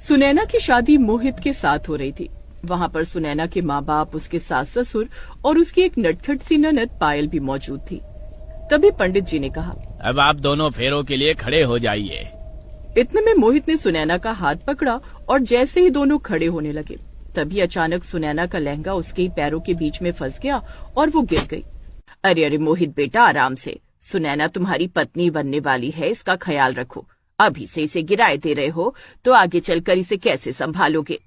सुनैना की शादी मोहित के साथ हो रही थी। वहाँ पर सुनैना के माँ बाप, उसके सास ससुर और उसकी एक नटखट सी ननद पायल भी मौजूद थी। तभी पंडित जी ने कहा, अब आप दोनों फेरों के लिए खड़े हो जाइए। इतने में मोहित ने सुनैना का हाथ पकड़ा और जैसे ही दोनों खड़े होने लगे तभी अचानक सुनैना का लहंगा उसके ही पैरों के बीच में फंस गया और वो गिर गई। अरे अरे मोहित बेटा, आराम से। सुनैना तुम्हारी पत्नी बनने वाली है, इसका ख्याल रखो। अभी से इसे गिराए दे रहे हो तो आगे चलकर इसे कैसे संभालोगे?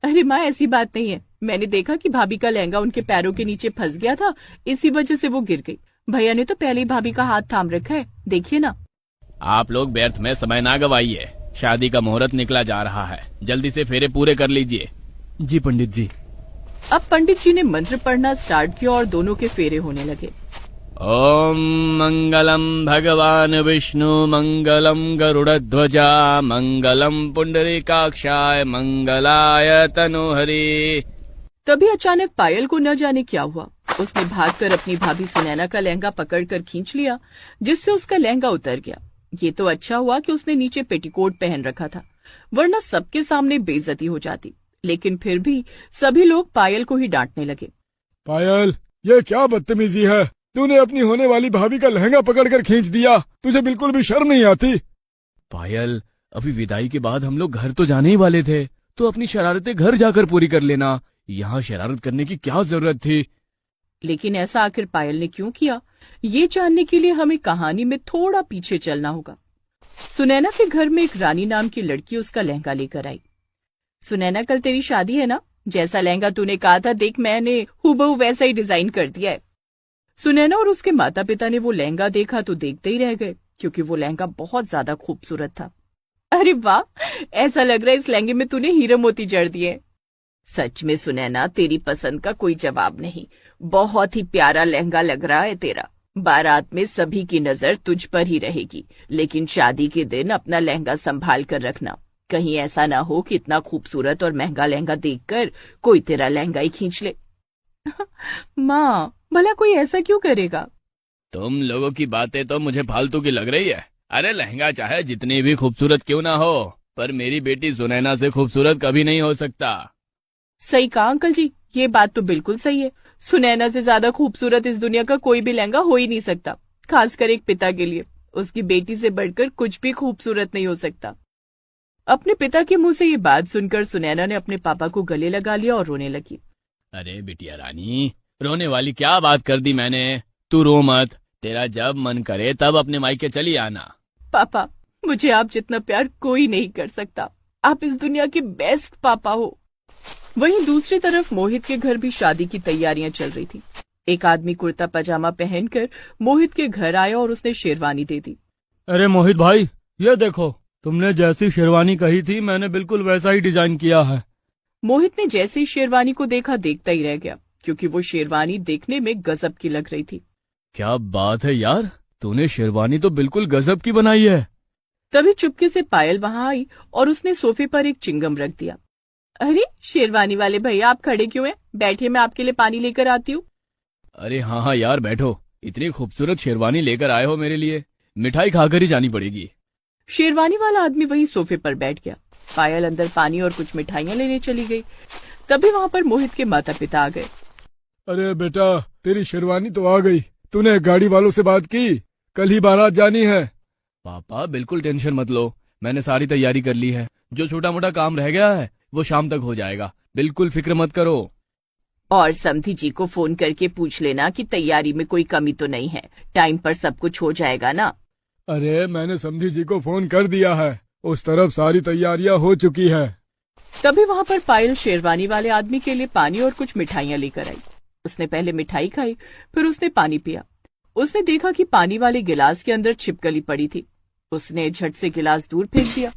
अरे माँ, ऐसी बात नहीं है। मैंने देखा कि भाभी का लहंगा उनके पैरों के नीचे फंस गया था, इसी वजह से वो गिर गई। भैया ने तो पहले ही भाभी का हाथ थाम रखा है, देखिए ना। आप लोग व्यर्थ में समय ना गवाइए, शादी का मुहूर्त निकला जा रहा है, जल्दी से फेरे पूरे कर लीजिए। जी पंडित जी। अब पंडित जी ने मंत्र पढ़ना स्टार्ट किया और दोनों के फेरे होने लगे। ओम मंगलम भगवान विष्णु मंगलम गरुड़ध्वजा मंगलम पुंडरीकाक्षाय मंगलाय तनोहरि। तभी अचानक पायल को न जाने क्या हुआ। उसने भागकर अपनी भाभी सुनैना का लहंगा पकड़कर खींच लिया, जिससे उसका लहंगा उतर गया। ये तो अच्छा हुआ कि उसने नीचे पेटीकोट पहन रखा था, वरना सबके सामने बेइज्जती हो जाती। लेकिन फिर भी सभी लोग पायल को ही डांटने लगे। पायल, ये क्या बदतमीजी है? तूने अपनी होने वाली भाभी का लहंगा पकड़कर खींच दिया, तुझे बिल्कुल भी शर्म नहीं आती? पायल, अभी विदाई के बाद हम लोग घर तो जाने ही वाले थे, तो अपनी शरारतें घर जाकर पूरी कर लेना। यहाँ शरारत करने की क्या जरूरत थी? लेकिन ऐसा आखिर पायल ने क्यों किया, ये जानने के लिए हमें कहानी में थोड़ा पीछे चलना होगा। सुनैना के घर में एक रानी नाम की लड़की उसका लहंगा लेकर आई। सुनैना, कल तेरी शादी है ना? जैसा लहंगा तूने कहा था, देख मैंने हूबहू वैसा ही डिजाइन कर दिया है। सुनैना और उसके माता पिता ने वो लहंगा देखा तो देखते ही रह गए, क्योंकि वो लहंगा बहुत ज्यादा खूबसूरत था। अरे वाह, ऐसा लग रहा है इस लहंगे में तूने हीरे मोती जड़ दिए। सच में सुनैना, तेरी पसंद का कोई जवाब नहीं। बहुत ही प्यारा लहंगा लग रहा है तेरा। बारात में सभी की नजर तुझ पर ही रहेगी, लेकिन शादी के दिन अपना लहंगा संभाल कर रखना। कहीं ऐसा ना हो कि इतना खूबसूरत और महंगा लहंगा देखकर कोई तेरा लहंगा ही खींच ले। माँ, भला कोई ऐसा क्यों करेगा? तुम लोगों की बातें तो मुझे फालतू की लग रही है। अरे लहंगा चाहे जितनी भी खूबसूरत क्यों ना हो, पर मेरी बेटी सुनैना से खूबसूरत कभी नहीं हो सकता। सही कहा अंकल जी, ये बात तो बिल्कुल सही है। सुनैना से ज्यादा खूबसूरत इस दुनिया का कोई भी लहंगा हो ही नहीं सकता, खासकर एक पिता के लिए। उसकी बेटी से बढ़कर कुछ भी खूबसूरत नहीं हो सकता। अपने पिता के मुंह से ये बात सुनकर सुनैना ने अपने पापा को गले लगा लिया और रोने लगी। अरे बिटिया रानी, रोने वाली क्या बात कर दी मैंने? तू रो मत, तेरा जब मन करे तब अपने मायके चली आना। पापा, मुझे आप जितना प्यार कोई नहीं कर सकता। आप इस दुनिया के बेस्ट पापा हो। वहीं दूसरी तरफ मोहित के घर भी शादी की तैयारियां चल रही थी। एक आदमी कुर्ता पजामा पहनकर मोहित के घर आया और उसने शेरवानी दे दी। अरे मोहित भाई, ये देखो, तुमने जैसी शेरवानी कही थी मैंने बिल्कुल वैसा ही डिजाइन किया है। मोहित ने जैसे ही शेरवानी को देखा देखता ही रह गया, क्योंकि वो शेरवानी देखने में गजब की लग रही थी। क्या बात है यार, तूने शेरवानी तो बिल्कुल गजब की बनाई है। तभी चुपके से पायल वहां आई और उसने सोफे पर एक चिंगम रख दिया। अरे शेरवानी वाले भैया, आप खड़े क्यों हैं? बैठिए, मैं आपके लिए पानी लेकर आती हूँ। अरे हाँ हाँ यार, बैठो। इतनी खूबसूरत शेरवानी लेकर आए हो मेरे लिए, मिठाई खाकर ही जानी पड़ेगी। शेरवानी वाला आदमी वही सोफे पर बैठ गया। पायल अंदर पानी और कुछ मिठाइयां लेने चली गई। तभी वहां पर मोहित के माता पिता आ गए। अरे बेटा, तेरी शेरवानी तो आ गई। तूने गाड़ी वालों से बात की? कल ही बारात जानी है। पापा बिल्कुल टेंशन मत लो, मैंने सारी तैयारी कर ली है। जो छोटा मोटा काम रह गया है वो शाम तक हो जाएगा, बिल्कुल फिक्र मत करो। और समधी जी को फोन करके पूछ लेना कि तैयारी में कोई कमी तो नहीं है, टाइम पर सब कुछ हो जाएगा ना। अरे मैंने समधी जी को फोन कर दिया है, उस तरफ सारी तैयारियां हो चुकी है। तभी वहां पर पायल शेरवानी वाले आदमी के लिए पानी और कुछ मिठाइयां लेकर आई। उसने पहले मिठाई खाई, फिर उसने पानी पिया। उसने देखा कि पानी वाले गिलास के अंदर छिपकली पड़ी थी। उसने झट से गिलास दूर फेंक दिया।